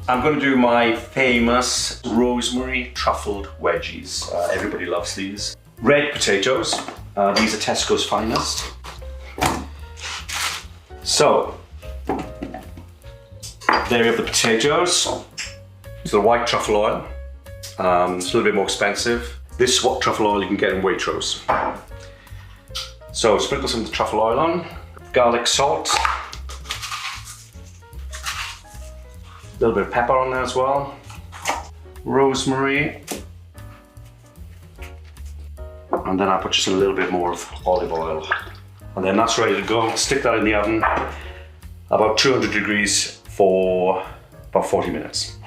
I'm going to do my famous rosemary truffled wedges. Everybody loves these. Red potatoes. These are Tesco's finest. So, there you have the potatoes. It's the white truffle oil. It's a little bit more expensive. This is what truffle oil you can get in Waitrose. So sprinkle some of the truffle oil on. Garlic salt. A little bit of pepper on there as well. Rosemary. And then I put just a little bit more of olive oil. And then that's ready to go. Stick that in the oven about 200 degrees for about 40 minutes.